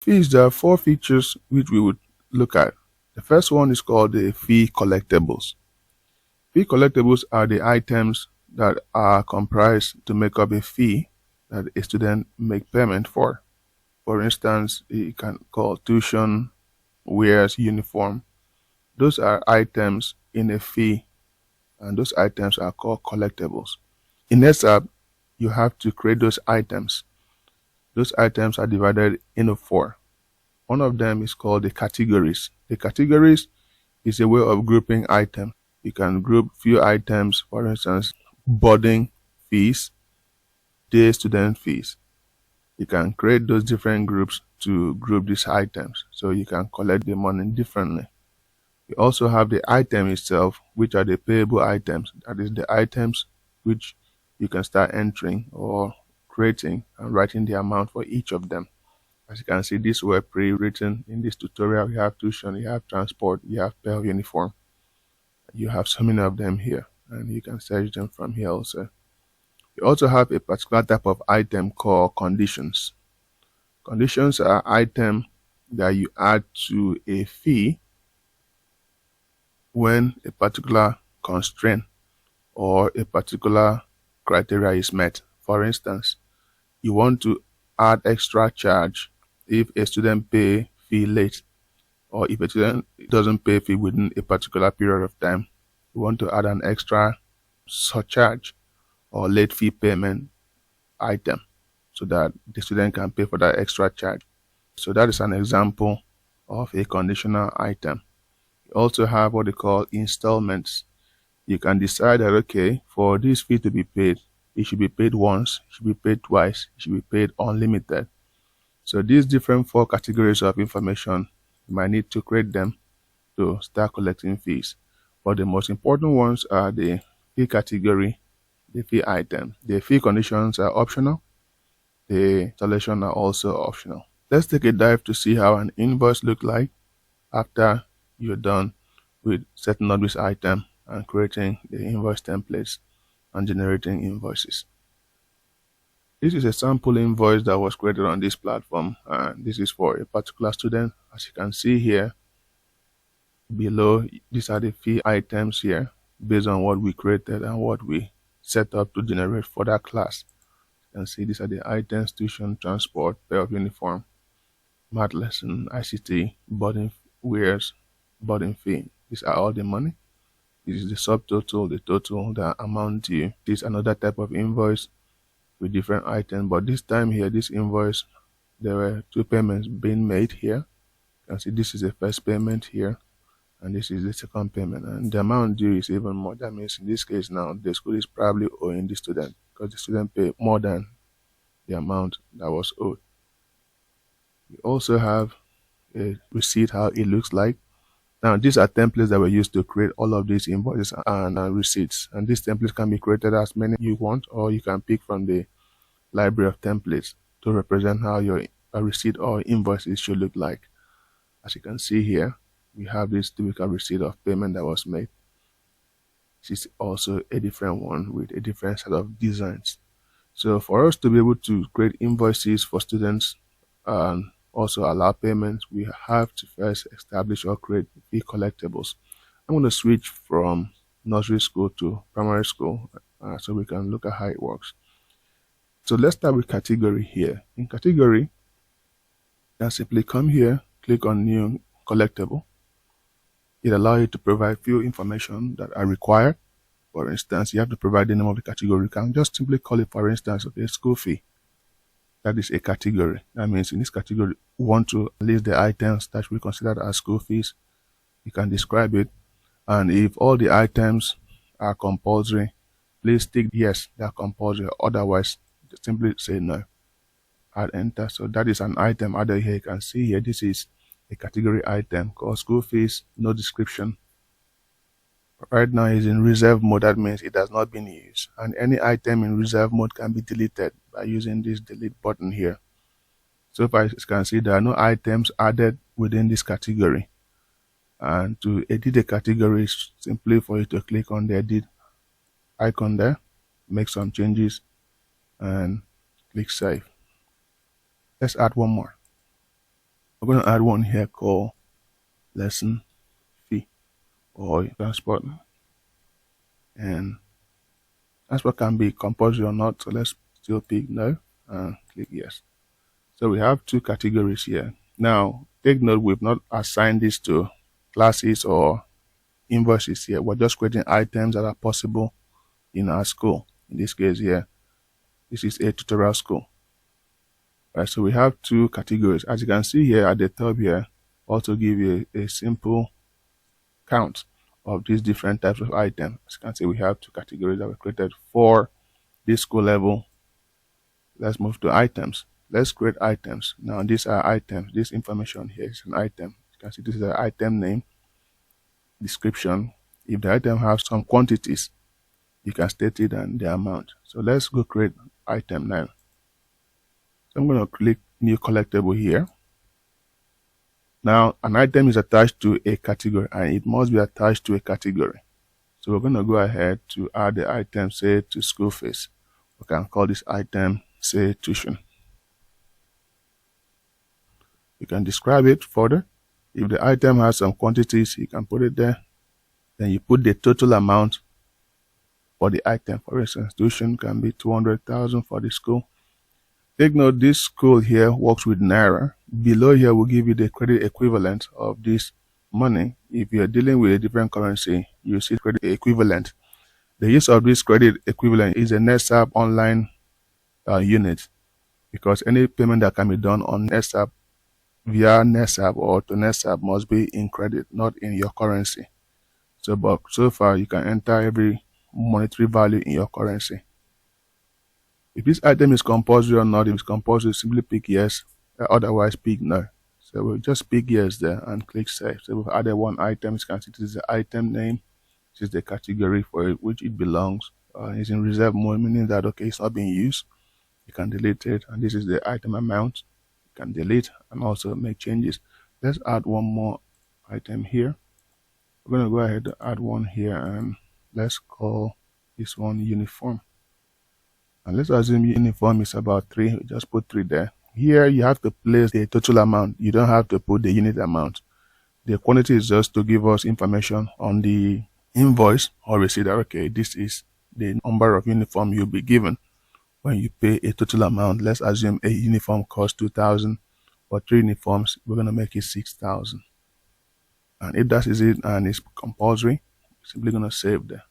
Fees, there are four features which we would look at. The first one is called the fee collectables. Fee collectables are the items that are comprised to make up a fee that a student make payment for. For instance, you can call tuition, wares, uniform. Those are items in a fee, and those items are called collectables. In Nersapp, you have to create those items. Those items are divided into four. One of them is called the categories. The categories is a way of grouping items. You can group few items, for instance, boarding fees, day student fees. You can create those different groups to group these items so you can collect the money differently. You also have the item itself, which are the payable items. That is the items which you can start entering or creating and writing the amount for each of them. As you can see, these were pre-written in this tutorial. You have tuition, you have transport, you have pair of uniform. You have so many of them here, and you can search them from here also. You also have a particular type of item called conditions. Conditions are items that you add to a fee when a particular constraint or a particular criteria is met. For instance, you want to add extra charge if a student pay fee late, or if a student doesn't pay fee within a particular period of time. You want to add an extra surcharge or late fee payment item so that the student can pay for that extra charge. So that is an example of a conditional item. You also have what they call installments. You can decide that, okay, for this fee to be paid, it should be paid once, it should be paid twice, it should be paid unlimited. So these different four categories of information, you might need to create them to start collecting fees. But the most important ones are the fee category, the fee item. The fee conditions are optional. The installation are also optional. Let's take a dive to see how an invoice looks like after you're done with setting up this item and creating the invoice templates and generating invoices. This is a sample invoice that was created on this platform, and this is for a particular student. As you can see here below, these are the fee items here based on what we created and what we set up to generate for that class. You can see these are the items: tuition, transport, pair of uniform, math lesson, ICT, boarding, wares, boarding fee. These are all the money. This is the subtotal, the total, the amount due. This is another type of invoice with different items, but this time here, this invoice, there were two payments being made here. You can see this is the first payment here, and this is the second payment, and the amount due is even more. That means in this case now, the school is probably owing the student because the student paid more than the amount that was owed. We also have a receipt, how it looks like. Now, these are templates that were used to create all of these invoices and receipts. And these templates can be created as many you want, or you can pick from the library of templates to represent how your receipt or invoices should look like. As you can see here, we have this typical receipt of payment that was made. This is also a different one with a different set of designs. So for us to be able to create invoices for students and also allow payments, we have to first establish or create fee collectables. I'm going to switch from nursery school to primary school so we can look at how it works. So let's start with category here. In category, you simply come here, click on new collectible. It allows you to provide few information that are required. For instance, you have to provide the name of the category. You can just simply call it, for instance, okay, school fee. That is a category. That means in this category, we want to list the items that we consider as school fees. You can describe it. And if all the items are compulsory, please tick yes, they are compulsory. Otherwise, simply say no. Add enter. So that is an item added here. You can see here, this is a category item called school fees, no description. Right now it's in reserve mode. That means it has not been used, and any item in reserve mode can be deleted by using this delete button here. So far, as you can see, there are no items added within this category, and to edit the category is simply for you to click on the edit icon there, make some changes, and click save. Let's add one more. We're going to add one here called lesson fee or transport. And transport can be compulsory or not. So let's still pick no and click yes. So we have two categories here. Now, take note, we've not assigned this to classes or invoices here. We're just creating items that are possible in our school. In this case here, this is a tutorial school. Right, so we have two categories. As you can see here at the top here, also give you a simple count of these different types of items. As you can see, we have two categories that were created for this school level. Let's move to items. Let's create items. Now these are items. This information here is an item. You can see this is the item name, description. If the item has some quantities, you can state it and the amount. So let's go create item now. So I'm going to click new collectible here. Now an item is attached to a category and it must be attached to a category. So we're going to go ahead to add the item, say to school fees. We can call this item, say tuition. You can describe it further. If the item has some quantities, you can put it there. Then you put the total amount for the item. For instance, tuition can be 200,000 for the school. Take note, this school here works with Naira. Below here will give you the credit equivalent of this money. If you're dealing with a different currency, you see credit equivalent. The use of this credit equivalent is a Nersapp online unit, because any payment that can be done on Nersapp via Nersapp or to Nersapp must be in credit, not in your currency. But so far you can enter every monetary value in your currency. If this item is compulsory or not, if it's compulsory, simply pick yes, otherwise pick no. So we'll just pick yes there and click save. So we've added one item. You can see this is the item name, this is the category for which it belongs. It's in reserve mode, meaning that okay, it's not being used. You can delete it, and this is the item amount. You can delete and also make changes. Let's add one more item here. We're going to go ahead and add one here, and let's call this one uniform. And let's assume uniform is about 3. We just put 3 there. Here you have to place the total amount. You don't have to put the unit amount. The quantity is just to give us information on the invoice or receipt. Okay, this is the number of uniform you'll be given when you pay a total amount. Let's assume a uniform costs 2,000. For 3 uniforms, we're going to make it 6,000. And if that is it and it's compulsory, we're simply going to save there.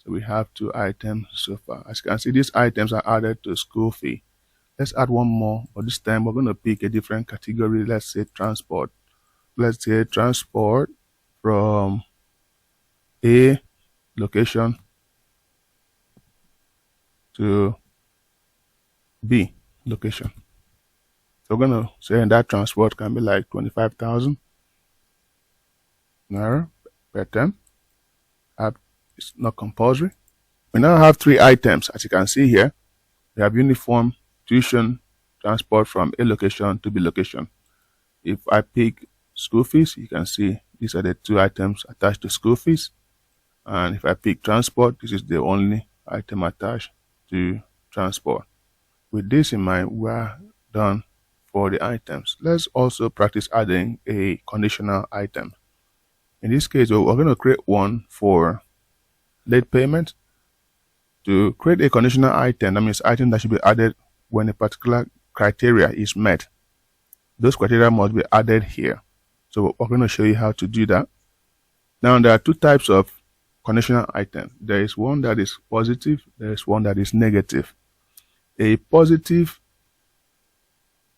So we have 2 items so far. As you can see, these items are added to school fee. Let's add one more, but this time we're going to pick a different category. Let's say transport. Let's say transport from A location to B location. So we're going to say that transport can be like 25,000 naira per term. It's not compulsory. We now have 3 items. As you can see here, we have uniform, tuition, transport from A location to B location. If I pick school fees, you can see these are the 2 items attached to school fees. And if I pick transport, this is the only item attached to transport. With this in mind, we're done for the items. Let's also practice adding a conditional item. In this case, we're going to create one for late payment. To create a conditional item, that means item that should be added when a particular criteria is met. Those criteria must be added here. So we're going to show you how to do that. Now there are 2 types of conditional items. There is one that is positive, there is one that is negative. A positive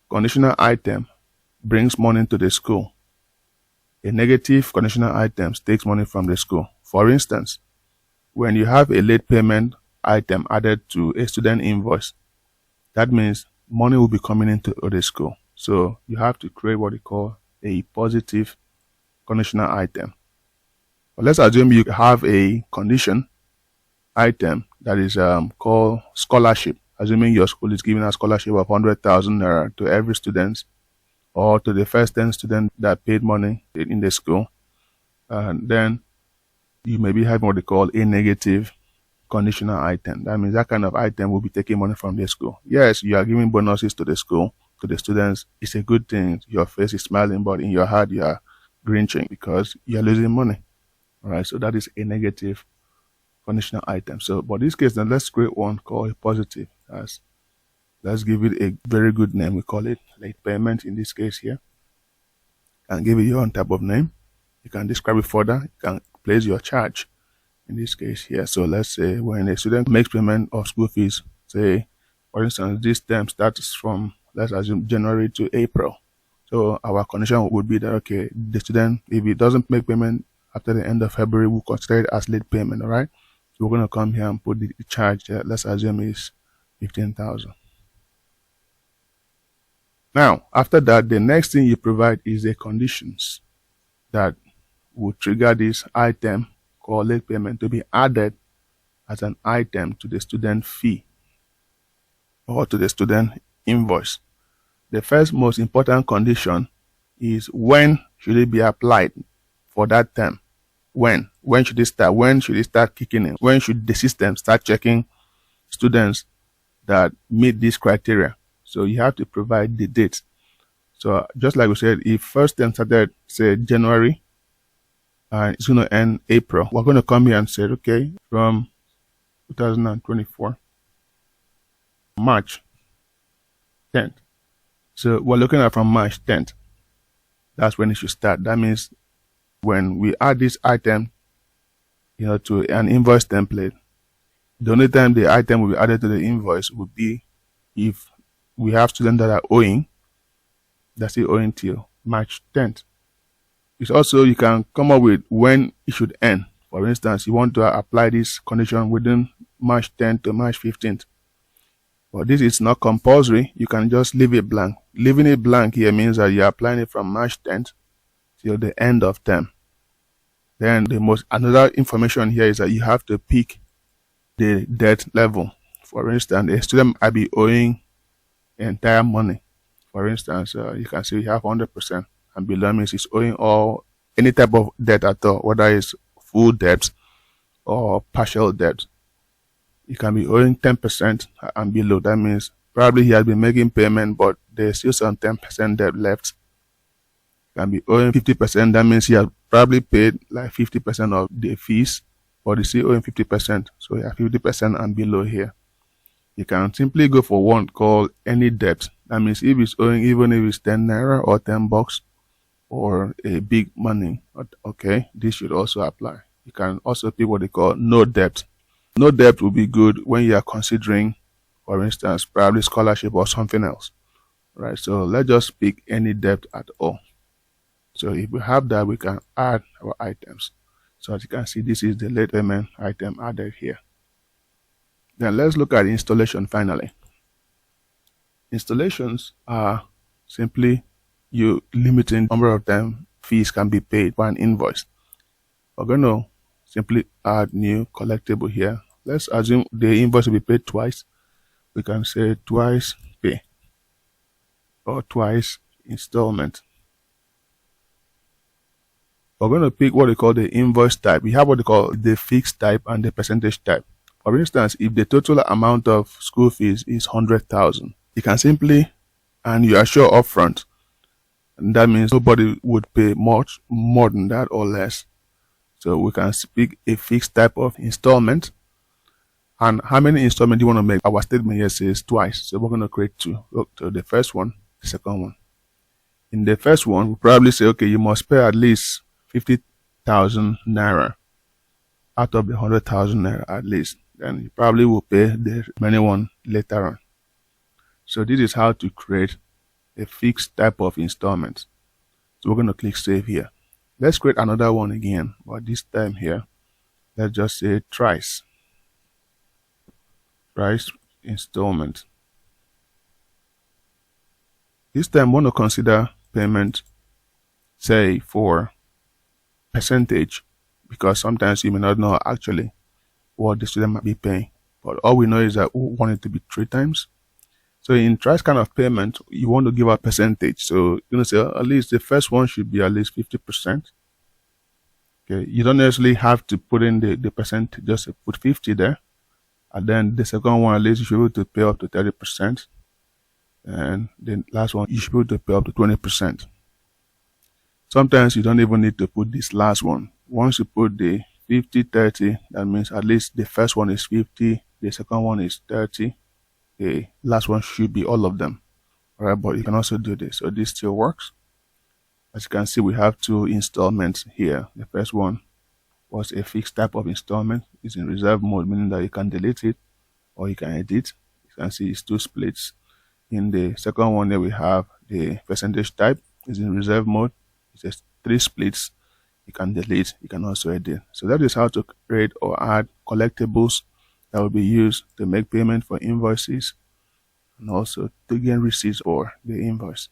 conditional item brings money to the school. A negative conditional item takes money from the school. For instance, when you have a late payment item added to a student invoice, that means money will be coming into the school. So you have to create what we call a positive conditional item. But let's assume you have a condition item that is called scholarship. Assuming your school is giving a scholarship of 100,000 naira to every student, or to the first 10 students that paid money in the school, and then you may be having what they call a negative conditional item. That means that kind of item will be taking money from the school. Yes, you are giving bonuses to the school to the students, it's a good thing. Your face is smiling, but in your heart, you are grinching because you're losing money. All right, so that is a negative conditional item. So, but in this case, then let's create one called a positive. Let's give it a very good name. We call it late payment in this case here. And give it your own type of name. You can describe it further. You can place your charge in this case here. So let's say when a student makes payment of school fees, say, for instance, this term starts from, let's assume, January to April. So our condition would be that, okay, the student, if it doesn't make payment after the end of February, we'll consider it as late payment, all right? So we're going to come here and put the charge there. Let's assume is 15,000. Now, after that, the next thing you provide is the conditions that will trigger this item called late payment to be added as an item to the student fee or to the student invoice. The first most important condition is when should it be applied for that term? When should it start? When should it start kicking in? When should the system start checking students that meet this criteria? So you have to provide the date. So just like we said, if first term started, say, January, and it's going to end April, we're going to come here and say, okay, from 2024, March 10th. So we're looking at from March 10th. That's when it should start. That means when we add this item, to an invoice template, the only time the item will be added to the invoice would be if we have students that are owing, that's it, owing till March 10th. It's also, you can come up with when it should end. For instance, you want to apply this condition within March 10th to March 15th. But this is not compulsory. You can just leave it blank. Leaving it blank here means that you're applying it from March 10th till the end of term. Then another information here is that you have to pick the debt level. For instance, a student might be owing entire money. For instance, you can see we have 100%, and below means it's owing any type of debt at all, whether it's full debt or partial debt. You can be owing 10% and below. That means probably he has been making payment, but there's still some 10% debt left. You can be owing 50%. That means he has probably paid like 50% of the fees, but he's still owing 50%. So you have 50% and below here. You can simply go for one called any debt. That means if he's owing, even if it's 10 naira or 10 bucks or a big money, okay, this should also apply. You can also pick what they call no debt. No debt will be good when you are considering, for instance, probably scholarship or something else, right? So let's just pick any debt at all. So if we have that, we can add our items. So as you can see, this is the late payment item added here. Then let's look at installation finally. Installations are simply you limiting the number of time fees can be paid by an invoice. We're going to simply add new collectible here. Let's assume the invoice will be paid twice. We can say twice pay or twice installment. We're going to pick what we call the invoice type. We have what they call the fixed type and the percentage type. For instance, if the total amount of school fees is 100,000, you can simply, and you are sure upfront, and that means nobody would pay much more than that or less. So we can pick a fixed type of installment. And how many installments do you want to make? Our statement here says twice. So we're going to create two. Look, so the first one, the second one. In the first one, we probably say, okay, you must pay at least 50,000 naira out of the 100,000 naira at least. Then you probably will pay the remaining one later on. So this is how to create a fixed type of installment. So we're going to click save here. Let's create another one again, but this time here, let's just say thrice installment. This time, we want to consider payment, say, for percentage, because sometimes you may not know actually what the student might be paying. But all we know is that we want it to be 3 times. So in thrice kind of payment, you want to give a percentage. So you're going to say at least the first one should be at least 50%. Okay, you don't necessarily have to put in the percent, just put 50 there. And then the second one, at least you should be able to pay up to 30%. And the last one, you should be able to pay up to 20%. Sometimes you don't even need to put this last one. Once you put the 50-30, that means at least the first one is 50, the second one is 30, the last one should be all of them. All right, but you can also do this. So this still works. As you can see, we have two installments here. The first one was a fixed type of installment. It's in reserve mode, meaning that you can delete it or you can edit. You can see it's two splits. In the second one, there we have the percentage type. It's in reserve mode. It says 3 splits. You can delete, you can also edit. So that is how to create or add collectibles that will be used to make payment for invoices and also to gain receipts for the invoice.